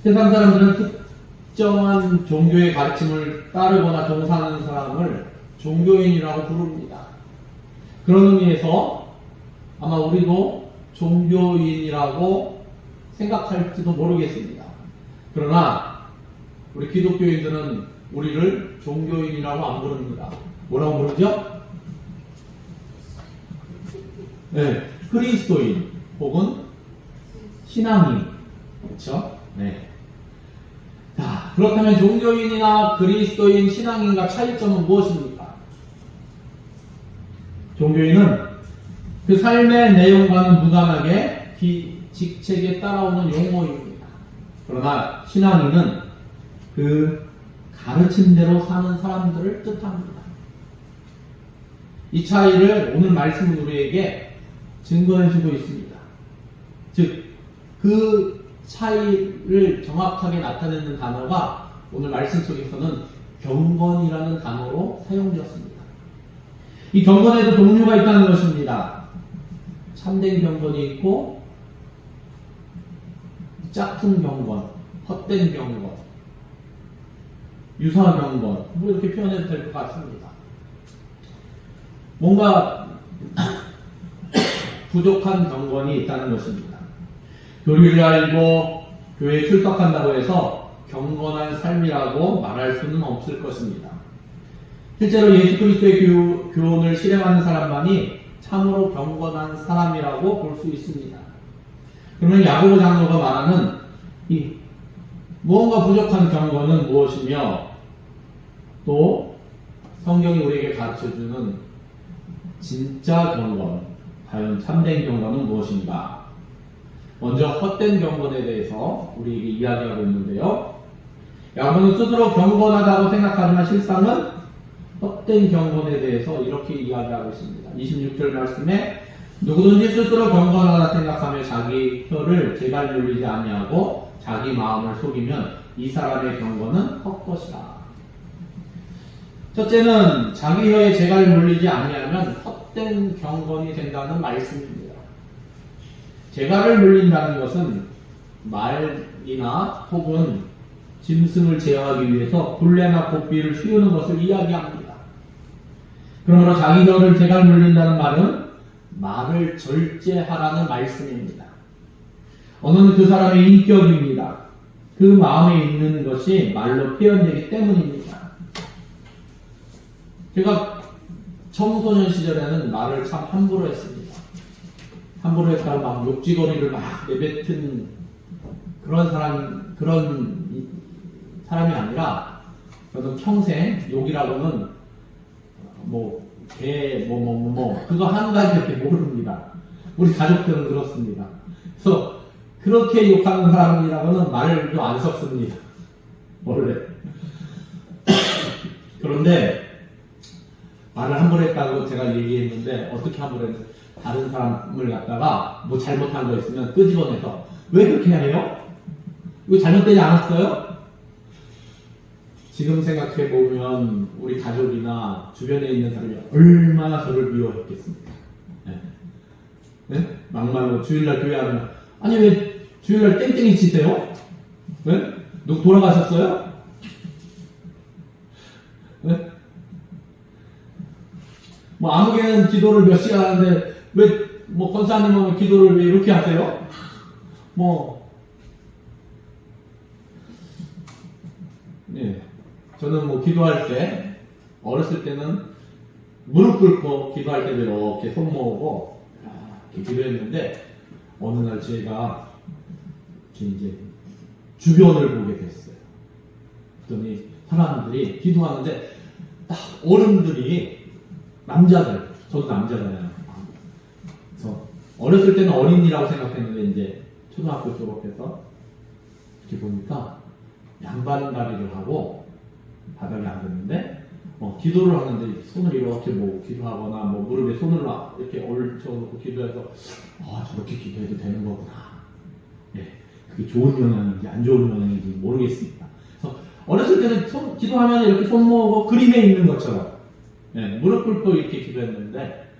세상 사람들은 특정한 종교의 가르침을 따르거나 종사하는 사람을 종교인이라고 부릅니다. 그런 의미에서 아마 우리도 종교인이라고 생각할지도 모르겠습니다. 그러나 우리 기독교인들은 우리를 종교인이라고 안 부릅니다. 뭐라고 부르죠? 네, 그리스도인 혹은 신앙인. 그렇죠? 네. 자, 그렇다면 종교인이나 그리스도인, 신앙인과 차이점은 무엇입니까? 종교인은 그 삶의 내용과는 무관하게 직책에 따라오는 용어입니다. 그러나 신앙인은 그 가르침대로 사는 사람들을 뜻합니다. 이 차이를 오늘 말씀은 우리에게 증거해주고 있습니다. 즉, 그 차이를 정확하게 나타내는 단어가 오늘 말씀 속에서는 경건이라는 단어로 사용되었습니다. 이 경건에도 종류가 있다는 것입니다. 참된 경건이 있고 짝퉁 경건, 헛된 경건, 유사 경건, 뭐 이렇게 표현해도 될 것 같습니다. 뭔가 부족한 경건이 있다는 것입니다. 교리를 알고 교회에 출석한다고 해서 경건한 삶이라고 말할 수는 없을 것입니다. 실제로 예수 그리스도의 교훈을 실행하는 사람만이 참으로 경건한 사람이라고 볼 수 있습니다. 그러면 야고보 장로가 말하는 이 무언가 부족한 경건은 무엇이며 또 성경이 우리에게 가르쳐주는 진짜 경건, 과연 참된 경건은 무엇인가? 먼저 헛된 경건에 대해서 우리에게 이야기하고 있는데요. 야고보는 스스로 경건하다고 생각하지만 실상은 헛된 경건에 대해서 이렇게 이야기하고 있습니다. 26절 말씀에 누구든지 스스로 경건하다 생각하며 자기 혀를 제갈 눌리지 아니하고 자기 마음을 속이면 이 사람의 경건은 헛것이다. 첫째는 자기 혀에 제갈 물리지 아니하면 헛된 경건이 된다는 말씀입니다. 제갈을 물린다는 것은 말이나 혹은 짐승을 제어하기 위해서 굴레나 고삐를 휘우는 것을 이야기합니다. 그러므로 자기 혀를 제갈 물린다는 말은 말을 절제하라는 말씀입니다. 언어는 그 사람의 인격입니다. 그 마음에 있는 것이 말로 표현되기 때문입니다. 제가 청소년 시절에는 말을 참 함부로 했습니다. 함부로 했다고 막 욕지거리를 막 내뱉은 그런 사람이 아니라 저는 평생 욕이라고는 그거 한 가지밖에 모릅니다. 우리 가족들은 그렇습니다. 그래서 그렇게 욕하는 사람이라고는 말도 안 섞습니다. 원래. 그런데 말을 함부로 했다고 제가 얘기했는데 어떻게 함부로 했는데 다른 사람을 갖다가 뭐 잘못한 거 있으면 끄집어내서 왜 그렇게 해요? 이거 잘못되지 않았어요? 지금 생각해보면 우리 가족이나 주변에 있는 사람이 얼마나 저를 미워했겠습니까? 네? 네? 막말로 주일날 교회하면 아니 왜 주일날 땡땡이 치세요? 네? 누구 돌아가셨어요? 네? 뭐 아무개는 기도를 몇 시간 하는데 왜 뭐 권사님은 기도를 왜 이렇게 하세요? 네. 저는 뭐 기도할 때 어렸을 때는 무릎 꿇고 기도할 때도 이렇게 손 모으고 이렇게 기도했는데 어느 날 제가 이제 주변을 보게 됐어요. 그랬더니 사람들이 기도하는데 딱 어른들이 남자들, 저도 남자잖아요. 그래서 어렸을 때는 어린이라고 생각했는데 이제 초등학교 졸업해서 이렇게 보니까 양반다리를 하고 바닥에 앉았는데 기도를 하는데 손을 이렇게 뭐 기도하거나 뭐 무릎에 손을 이렇게 올려놓고 기도해서 저렇게 기도해도 되는 거구나. 네, 그게 좋은 영향인지 안 좋은 영향인지 모르겠습니다. 그래서 어렸을 때는 기도하면 이렇게 손 모으고 그림에 있는 것처럼 무릎 꿇고 이렇게 기도했는데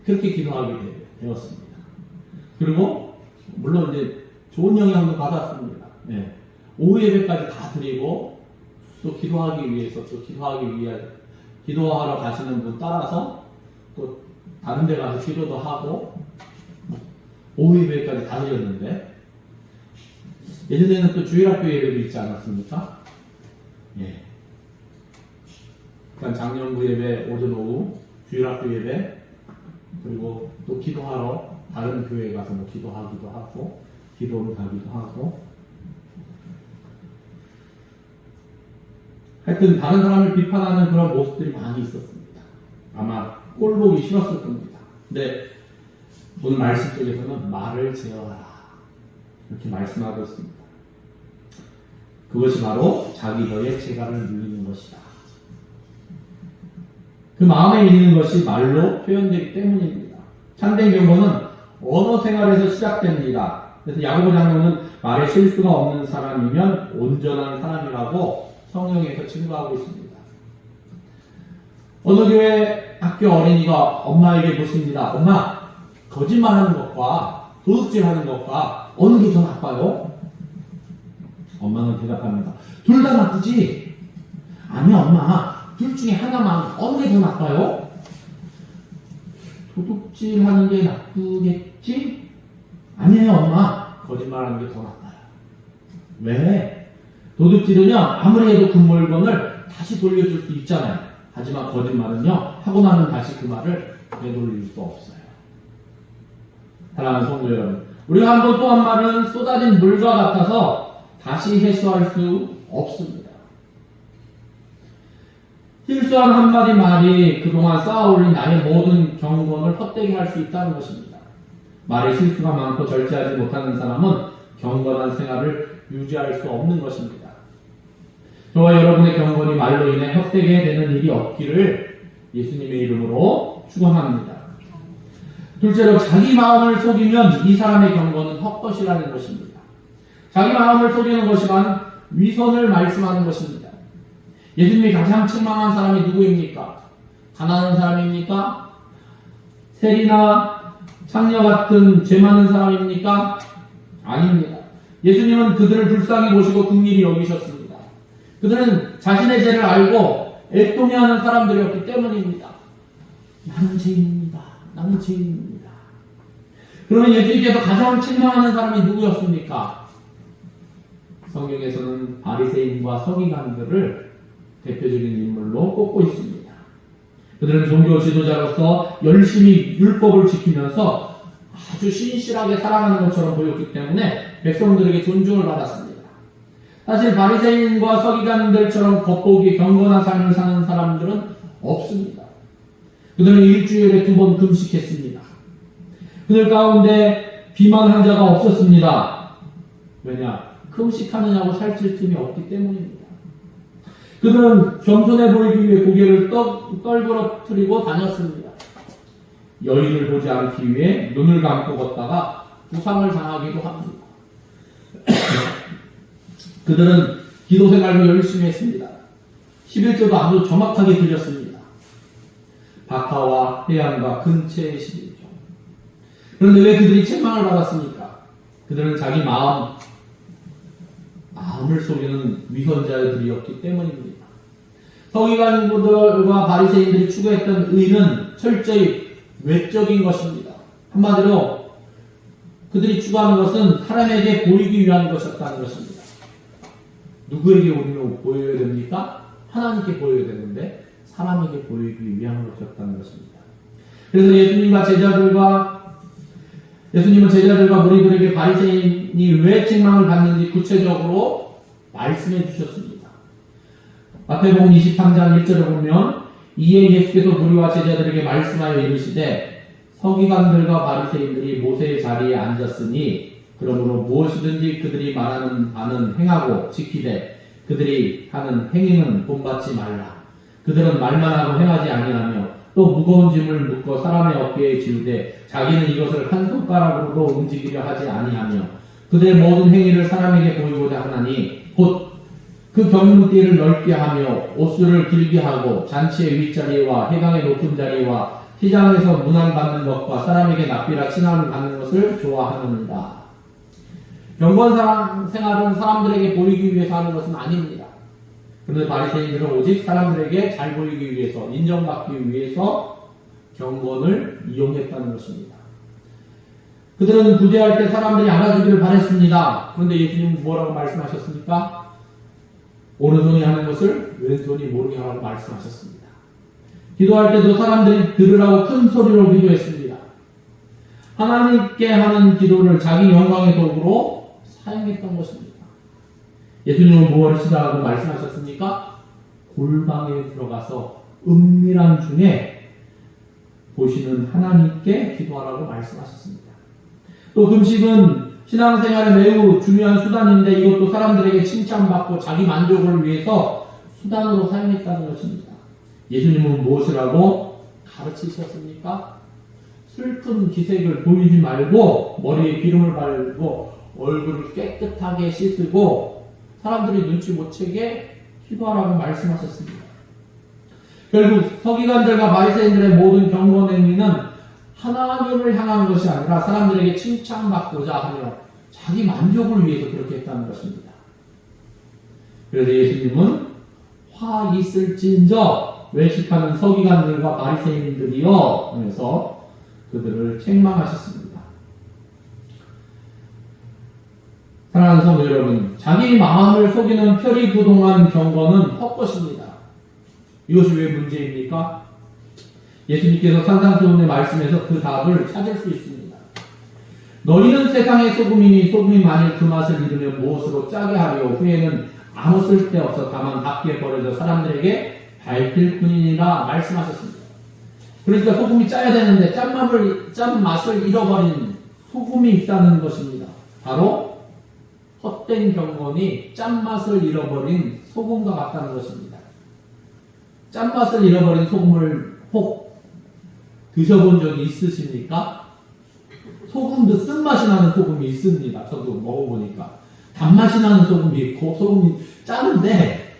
그렇게 기도하게 되었습니다. 그리고 물론 이제 좋은 영향도 받았습니다. 오후 예배까지 다 드리고 또 기도하기 위해서 기도하러 가시는 분 따라서 또 다른 데 가서 기도도 하고 오후 예배까지 다 드렸는데 예전에는 또 주일학교 예배도 있지 않았습니까? 예. 그러니까 작년부 예배 오전 오후 주일학교 예배 그리고 또 기도하러 다른 교회에 가서 뭐 기도하기도 하고 기도를 가기도 하고 하여튼 다른 사람을 비판하는 그런 모습들이 많이 있었습니다. 아마 꼴보기 싫었을 겁니다. 근데 오늘 말씀 속에서는 말을 제어하라 이렇게 말씀하고 있습니다. 그것이 바로 자기너의 재갈을 누리는 것이다. 그 마음에 있는 것이 말로 표현되기 때문입니다. 참된 경고는 언어 생활에서 시작됩니다. 그래서 야고보 장로는 말에 실수가 없는 사람이면 온전한 사람이라고 성경에서 증거하고 있습니다. 어느 교회 학교 어린이가 엄마에게 묻습니다. 엄마, 거짓말하는 것과 도둑질하는 것과 어느 게 더 나빠요? 엄마는 대답합니다. 둘 다 나쁘지? 아니야 엄마, 둘 중에 하나만. 어느 게 더 나빠요? 도둑질하는 게 나쁘겠지? 아니에요 엄마, 거짓말하는 게 더 나빠요. 왜? 도둑질은요 아무리 해도 그 물건을 다시 돌려줄 수 있잖아요. 하지만 거짓말은요 하고 나면 다시 그 말을 되돌릴 수 없어요. 사랑하는 성도 여러분, 우리가 한 번 또 한 말은 쏟아진 물과 같아서 다시 해소할 수 없습니다. 실수한 한마디 말이 그동안 쌓아올린 나의 모든 경건을 헛되게 할 수 있다는 것입니다. 말에 실수가 많고 절제하지 못하는 사람은 경건한 생활을 유지할 수 없는 것입니다. 저와 여러분의 경건이 말로 인해 헛되게 되는 일이 없기를 예수님의 이름으로 축원합니다. 둘째로 자기 마음을 속이면 이 사람의 경건은 헛것이라는 것입니다. 자기 마음을 속이는 것이란 위선을 말씀하는 것입니다. 예수님이 가장 책망한 사람이 누구입니까? 가난한 사람입니까? 세리나 창녀 같은 죄 많은 사람입니까? 아닙니다. 예수님은 그들을 불쌍히 보시고 긍휼히 여기셨습니다. 그들은 자신의 죄를 알고 애통해하는 사람들이었기 때문입니다. 나는 죄인입니다. 나는 죄인입니다. 그러면 예수님께서 가장 책망하는 사람이 누구였습니까? 성경에서는 바리새인과 서기관들을 대표적인 인물로 꼽고 있습니다. 그들은 종교 지도자로서 열심히 율법을 지키면서 아주 신실하게 살아가는 것처럼 보였기 때문에 백성들에게 존중을 받았습니다. 사실 바리새인과 서기관들처럼 겉보기 경건한 삶을 사는 사람들은 없습니다. 그들은 일주일에 2번 금식했습니다. 그들 가운데 비만 환자가 없었습니다. 왜냐? 금식하느냐고 살찔 틈이 없기 때문입니다. 그들은 겸손해 보이기 위해 고개를 떨그러뜨리고 다녔습니다. 여인을 보지 않기 위해 눈을 감고 걷다가 부상을 당하기도 합니다. 그들은 기도 생활도 열심히 했습니다. 11조도 아주 정확하게 드렸습니다. 박하와 해안과 근처의 11조. 그런데 왜 그들이 책망을 받았습니까? 그들은 자기 마음을 속이는 위선자들이었기 때문입니다. 서기관들과 바리새인들이 추구했던 의는 철저히 외적인 것입니다. 한마디로 그들이 추구하는 것은 사람에게 보이기 위한 것이었다는 것입니다. 누구에게 우리는 보여야 됩니까? 하나님께 보여야 되는데 사람에게 보이기 위한 것이었다는 것입니다. 그래서 예수님은 제자들과 무리들에게 바리새인이 왜 책망을 받는지 구체적으로 말씀해 주셨습니다. 마태복음 23장 1절에 보면 이에 예수께서 무리와 제자들에게 말씀하여 이르시되 서기관들과 바리새인들이 모세의 자리에 앉았으니 그러므로 무엇이든지 그들이 말하는 바는 행하고 지키되 그들이 하는 행위는 본받지 말라. 그들은 말만 하고 행하지 아니하며 또 무거운 짐을 묶어 사람의 어깨에 지우되 자기는 이것을 한 손가락으로도 움직이려 하지 아니하며 그들의 모든 행위를 사람에게 보이고자 하나니 곧 그 경문띠를 넓게 하며 옷수를 길게 하고 잔치의 윗자리와 회당의 높은 자리와 시장에서 문안 받는 것과 사람에게 납비라 칭함을 받는 것을 좋아하느니라. 경건 생활은 사람들에게 보이기 위해서 하는 것은 아닙니다. 그런데 바리새인들은 오직 사람들에게 잘 보이기 위해서, 인정받기 위해서 경건을 이용했다는 것입니다. 그들은 구제할 때 사람들이 알아주기를 바랬습니다. 그런데 예수님은 뭐라고 말씀하셨습니까? 오른손이 하는 것을 왼손이 모르게 하라고 말씀하셨습니다. 기도할 때도 사람들이 들으라고 큰 소리로 기도했습니다. 하나님께 하는 기도를 자기 영광의 도구로 사용했던 것입니다. 예수님은 무엇이라고 말씀하셨습니까? 골방에 들어가서 은밀한 중에 보시는 하나님께 기도하라고 말씀하셨습니다. 또 금식은 신앙생활에 매우 중요한 수단인데 이것도 사람들에게 칭찬받고 자기 만족을 위해서 수단으로 사용했다는 것입니다. 예수님은 무엇이라고 가르치셨습니까? 슬픈 기색을 보이지 말고 머리에 기름을 바르고 얼굴을 깨끗하게 씻고 사람들이 눈치 못 채게 기도하라고 말씀하셨습니다. 결국 서기관들과 바리새인들의 모든 경건 행위는 하나님을 향한 것이 아니라 사람들에게 칭찬받고자 하며 자기 만족을 위해서 그렇게 했다는 것입니다. 그래서 예수님은 화 있을진저 외식하는 서기관들과 바리새인들이여 하면서 그들을 책망하셨습니다. 사랑하는 성도 여러분, 자기 마음을 속이는 표리부동한 경건은 헛것입니다. 이것이 왜 문제입니까? 예수님께서 산상수훈의 말씀에서 그 답을 찾을 수 있습니다. 너희는 세상의 소금이니 소금이 만일 그 맛을 잃으면 무엇으로 짜게 하리요 후에는 아무 쓸데없어 다만 밖에 버려져 사람들에게 밝힐 뿐이니라 말씀하셨습니다. 그러니까 소금이 짜야 되는데 짠맛을 잃어버린 소금이 있다는 것입니다. 바로 헛된 경건이 짠맛을 잃어버린 소금과 같다는 것입니다. 짠맛을 잃어버린 소금을 혹 드셔본 적이 있으십니까? 소금도 쓴맛이 나는 소금이 있습니다. 저도 먹어보니까. 단맛이 나는 소금이 있고, 소금이 짜는데,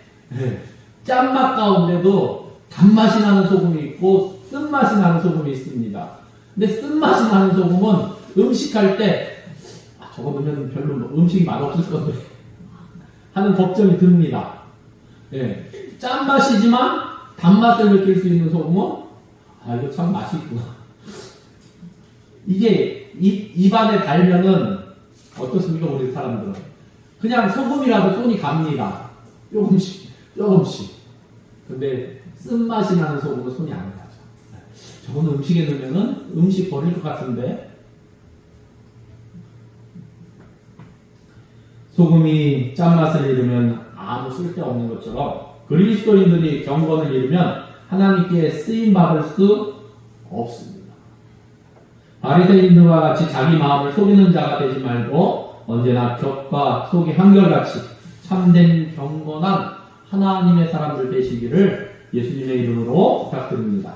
짠맛 가운데도 단맛이 나는 소금이 있고, 쓴맛이 나는 소금이 있습니다. 근데 쓴맛이 나는 소금은 음식할 때, 저거 넣으면 별로 음식이 맛없을 건데, 하는 걱정이 듭니다. 짠맛이지만, 단맛을 느낄 수 있는 소금은 이거 참 맛있구나. 이게 입안에 달면은 어떻습니까, 우리 사람들은? 그냥 소금이라도 손이 갑니다. 조금씩. 근데 쓴맛이 나는 소금은 손이 안 가죠. 저거는 음식에 넣으면은 음식 버릴 것 같은데. 소금이 짠맛을 잃으면 아무 쓸데없는 것처럼 그리스도인들이 경건을 잃으면 하나님께 쓰임받을 수 없습니다. 바리새인들과 같이 자기 마음을 속이는 자가 되지 말고 언제나 격과 속이 한결같이 참된 경건한 하나님의 사람들 되시기를 예수님의 이름으로 부탁드립니다.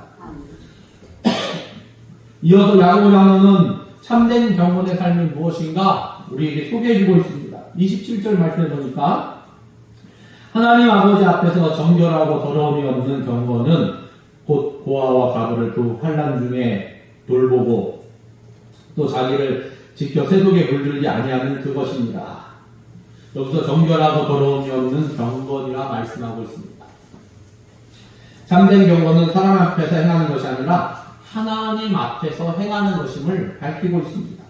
이어서 야고보 장로는 참된 경건의 삶이 무엇인가 우리에게 소개해주고 있습니다. 27절 말씀해 보니까 하나님 아버지 앞에서 정결하고 더러움이 없는 경건은 곧 고아와 가부를 그 환난 중에 돌보고 또 자기를 지켜 세속에 물들지 아니하는 그것입니다. 여기서 정결하고 더러움이 없는 경건이라 말씀하고 있습니다. 참된 경건은 사람 앞에서 행하는 것이 아니라 하나님 앞에서 행하는 것임을 밝히고 있습니다.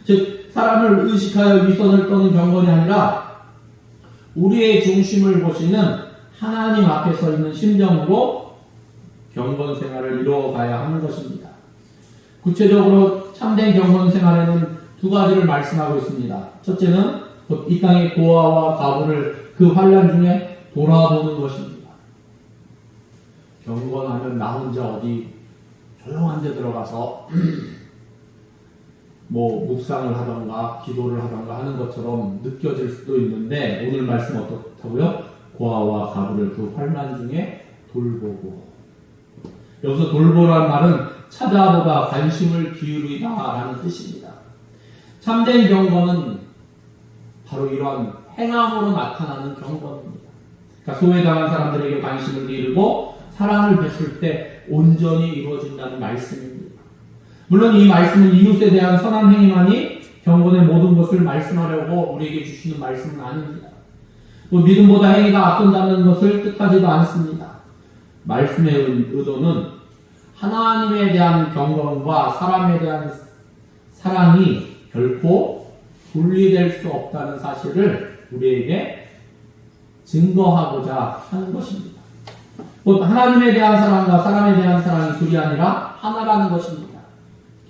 즉 사람을 의식하여 위선을 떠는 경건이 아니라 우리의 중심을 보시는 하나님 앞에 서 있는 심정으로 경건 생활을 이루어가야 하는 것입니다. 구체적으로 참된 경건 생활에는 두 가지를 말씀하고 있습니다. 첫째는 이 땅의 고아와 가부를 그 환난 중에 돌아보는 것입니다. 경건하면 나 혼자 어디 조용한 데 들어가서 묵상을 하던가 기도를 하던가 하는 것처럼 느껴질 수도 있는데 오늘 말씀 어떻다고요? 고아와 가부를 그 환난 중에 돌보고. 여기서 돌보라는 말은 찾아보다 관심을 기울이다 라는 뜻입니다. 참된 경건은 바로 이러한 행함으로 나타나는 경건입니다. 그러니까 소외당한 사람들에게 관심을 기울이고 사랑을 베풀 때 온전히 이루어진다는 말씀입니다. 물론 이 말씀은 이웃에 대한 선한 행위만이 경건의 모든 것을 말씀하려고 우리에게 주시는 말씀은 아닙니다. 또 믿음보다 행위가 앞선다는 것을 뜻하지도 않습니다. 말씀의 의도는 하나님에 대한 경건과 사람에 대한 사랑이 결코 분리될 수 없다는 사실을 우리에게 증거하고자 하는 것입니다. 곧 하나님에 대한 사랑과 사람에 대한 사랑이 둘이 아니라 하나라는 것입니다.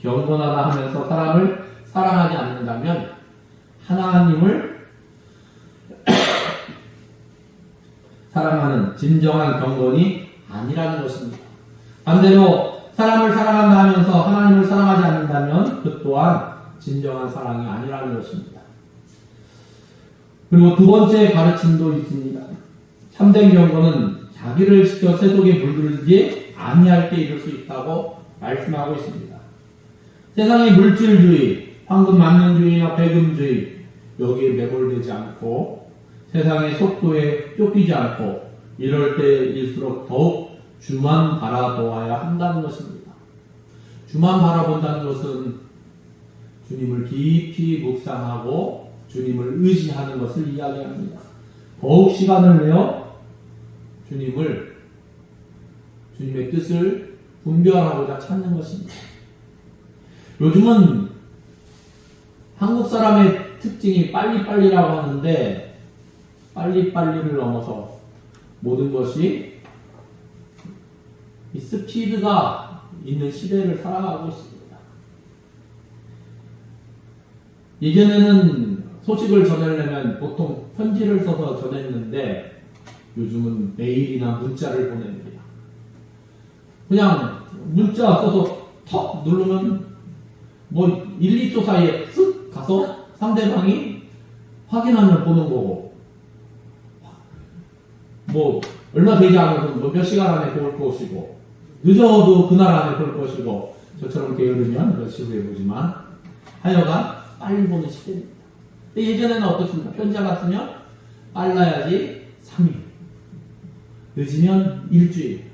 경건하다 하면서 사람을 사랑하지 않는다면 하나님을 사랑하는 진정한 경건이 아니라는 것입니다. 반대로 사람을 사랑한다 하면서 하나님을 사랑하지 않는다면 그 또한 진정한 사랑이 아니라는 것입니다. 그리고 두 번째 가르침도 있습니다. 참된 경건은 자기를 지켜 세속에 물들지 아니할 때 이룰 수 있다고 말씀하고 있습니다. 세상의 물질주의, 황금만능주의나 배금주의 여기에 매몰되지 않고 세상의 속도에 쫓기지 않고 이럴 때일수록 더욱 주만 바라보아야 한다는 것입니다. 주만 바라본다는 것은 주님을 깊이 묵상하고 주님을 의지하는 것을 이야기합니다. 더욱 시간을 내어 주님의 뜻을 분별하고자 찾는 것입니다. 요즘은 한국 사람의 특징이 빨리빨리라고 하는데 빨리빨리를 넘어서 모든 것이 이 스피드가 있는 시대를 살아가고 있습니다. 예전에는 소식을 전하려면 보통 편지를 써서 전했는데 요즘은 메일이나 문자를 보냅니다. 그냥 문자 써서 턱 누르면 1, 2초 사이에 쓱 가서 상대방이 확인하면 보는 거고 얼마 되지 않아도 몇 시간 안에 볼 것이고 늦어도 그날 안에 볼 것이고 저처럼 게으르면 몇 시후에 보지만 하여간 빨리 보는 시대입니다. 근데 예전에는 어떻습니까? 편지 하나 쓰면 빨라야지 3일 늦으면 일주일.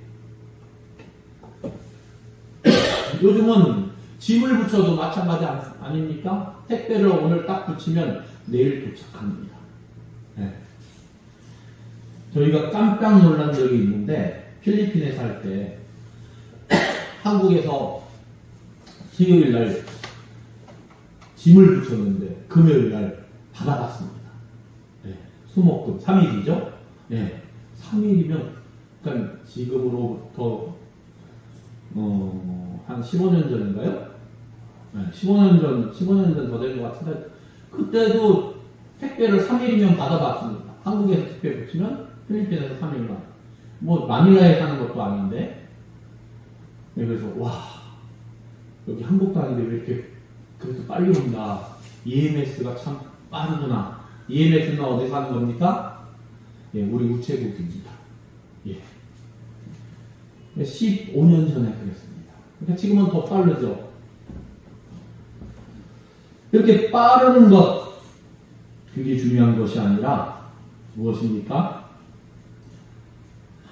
요즘은 짐을 붙여도 마찬가지 아닙니까? 택배를 오늘 딱 붙이면 내일 도착합니다. 네. 저희가 깜짝 놀란 적이 있는데 필리핀에 살 때 한국에서 수요일 날 짐을 붙였는데 금요일 날 받아갔습니다. 네. 수목금 3일이죠? 네. 3일이면 그러니까 지금으로부터 한 15년 전인가요? 네, 15년 전 더 된 것 같은데 그때도 택배를 3일이면 받아봤습니다. 한국에서 택배 붙이면 필리핀에서 3일만. 마닐라에 사는 것도 아닌데. 네, 그래서 여기 한국도 아닌데 왜 이렇게 그래도 빨리 온다. EMS가 참 빠르구나. EMS는 어디서 하는 겁니까? 예, 우리 우체국입니다. 예. 15년 전에 그랬습니다. 그러니까 지금은 더 빠르죠. 이렇게 빠른 것, 그게 중요한 것이 아니라 무엇입니까?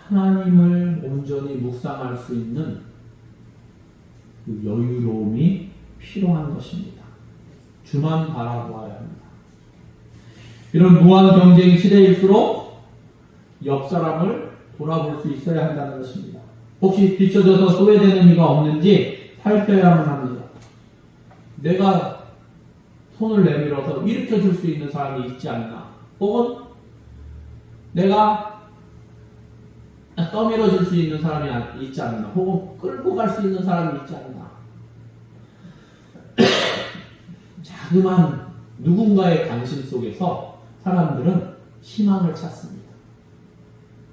하나님을 온전히 묵상할 수 있는 그 여유로움이 필요한 것입니다. 주만 바라보아야 합니다. 이런 무한 경쟁 시대일수록 옆 사람을 돌아볼 수 있어야 한다는 것입니다. 혹시 뒤쳐져서 소외되는 이가 없는지 살펴야만 합니다. 내가 손을 내밀어서 일으켜 줄 수 있는 사람이 있지 않나, 혹은 내가 떠밀어 줄 수 있는 사람이 있지 않나, 혹은 끌고 갈 수 있는 사람이 있지 않나. 자그만 누군가의 관심 속에서 사람들은 희망을 찾습니다.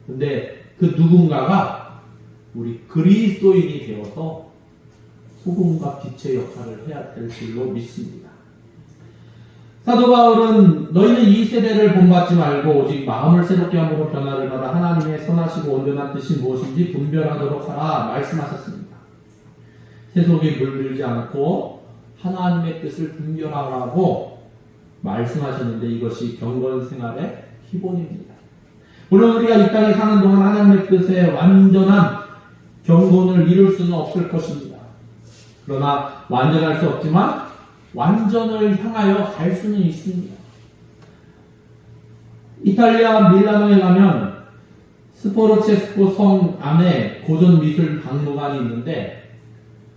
근데 그 누군가가 우리 그리스도인이 되어서 소금과 빛의 역할을 해야 될 줄로 믿습니다. 사도 바울은 너희는 이 세대를 본받지 말고 오직 마음을 새롭게 함으로 변화를 받아 하나님의 선하시고 온전한 뜻이 무엇인지 분별하도록 하라 말씀하셨습니다. 세속에 물들지 않고 하나님의 뜻을 분별하라고 말씀하셨는데 이것이 경건 생활의 기본입니다. 물론 우리가 이 땅에 사는 동안 하나님의 뜻에 완전한 경건을 이룰 수는 없을 것입니다. 그러나 완전할 수 없지만 완전을 향하여 갈 수는 있습니다. 이탈리아 밀라노에 가면 스포르체스코 성 안에 고전 미술 박물관이 있는데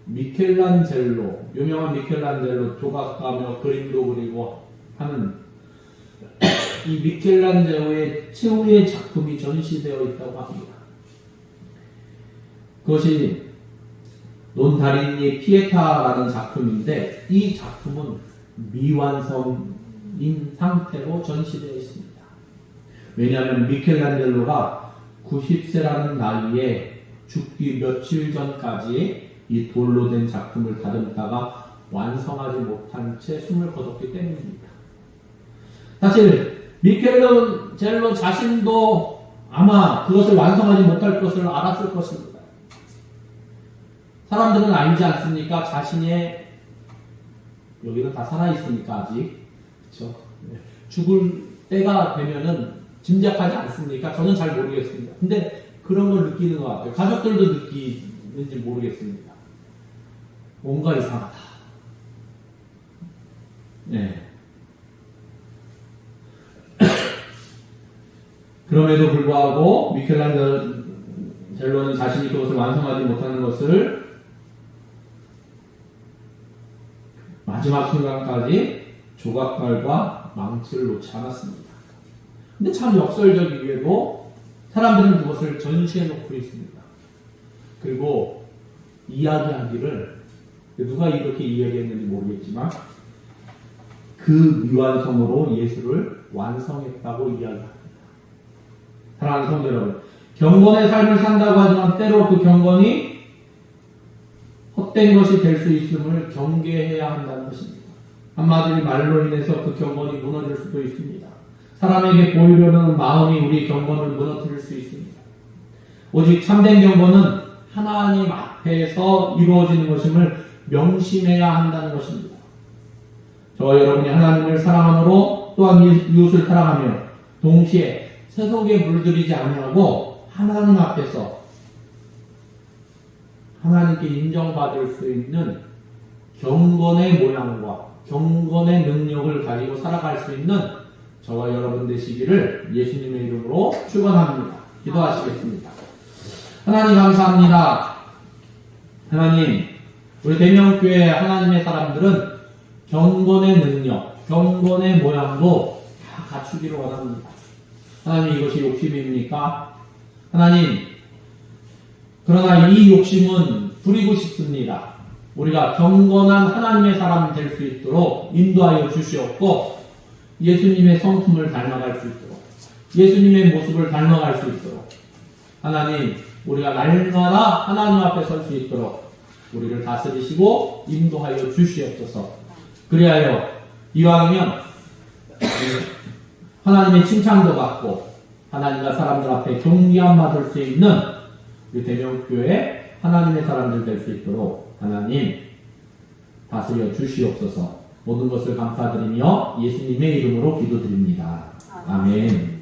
미켈란젤로, 유명한 미켈란젤로 조각가며 그림도 그리고 하는 이 미켈란젤로의 최후의 작품이 전시되어 있다고 합니다. 그것이 논다리니 피에타라는 작품인데 이 작품은 미완성인 상태로 전시되어 있습니다. 왜냐하면 미켈란젤로가 90세라는 나이에 죽기 며칠 전까지 이 돌로 된 작품을 다듬다가 완성하지 못한 채 숨을 거뒀기 때문입니다. 사실 미켈란젤로 자신도 아마 그것을 완성하지 못할 것을 알았을 것입니다. 사람들은 알지 않습니까? 자신의 여기는 다 살아있으니까 아직 그렇죠? 죽을 때가 되면은 짐작하지 않습니까? 저는 잘 모르겠습니다. 근데 그런 걸 느끼는 것 같아요. 가족들도 느끼는지 모르겠습니다. 뭔가 이상하다. 네. 그럼에도 불구하고 미켈란젤로는 자신이 그것을 완성하지 못하는 것을 마지막 순간까지 조각칼과 망치를 놓지 않았습니다. 근데 참 역설적이게도 사람들은 그것을 전시해 놓고 있습니다. 그리고 이야기하기를 누가 이렇게 이야기했는지 모르겠지만 그 미완성으로 예수를 완성했다고 이야기합니다. 사랑하는 성도 여러분, 경건의 삶을 산다고 하지만 때로 그 경건이 헛된 것이 될 수 있음을 경계해야 한다는 것입니다. 한마디로 말로 인해서 그 경건이 무너질 수도 있습니다. 사람에게 보이려는 마음이 우리 경건을 무너뜨릴 수 있습니다. 오직 참된 경건은 하나님 앞에서 이루어지는 것임을 명심해야 한다는 것입니다. 저와 여러분이 하나님을 사랑함으로 또한 이웃을 사랑하며 동시에 세속에 물들이지 아니하고 하나님 앞에서 하나님께 인정받을 수 있는 경건의 모양과 경건의 능력을 가지고 살아갈 수 있는 저와 여러분 되시기를 예수님의 이름으로 축원합니다. 기도하시겠습니다. 하나님 감사합니다. 하나님, 우리 대명교회 하나님의 사람들은 경건의 능력, 경건의 모양도 다 갖추기를 원합니다. 하나님, 이것이 욕심입니까? 하나님, 그러나 이 욕심은 부리고 싶습니다. 우리가 경건한 하나님의 사람이 될 수 있도록 인도하여 주시옵고 예수님의 성품을 닮아갈 수 있도록 예수님의 모습을 닮아갈 수 있도록 하나님, 우리가 날마다 하나님 앞에 설 수 있도록 우리를 다스리시고 인도하여 주시옵소서. 그리하여 이왕이면 하나님의 칭찬도 받고 하나님과 사람들 앞에 존귀함 받을 수 있는 우리 대명교회 하나님의 사람들 될 수 있도록 하나님 다스려 주시옵소서. 모든 것을 감사드리며 예수님의 이름으로 기도드립니다. 아멘.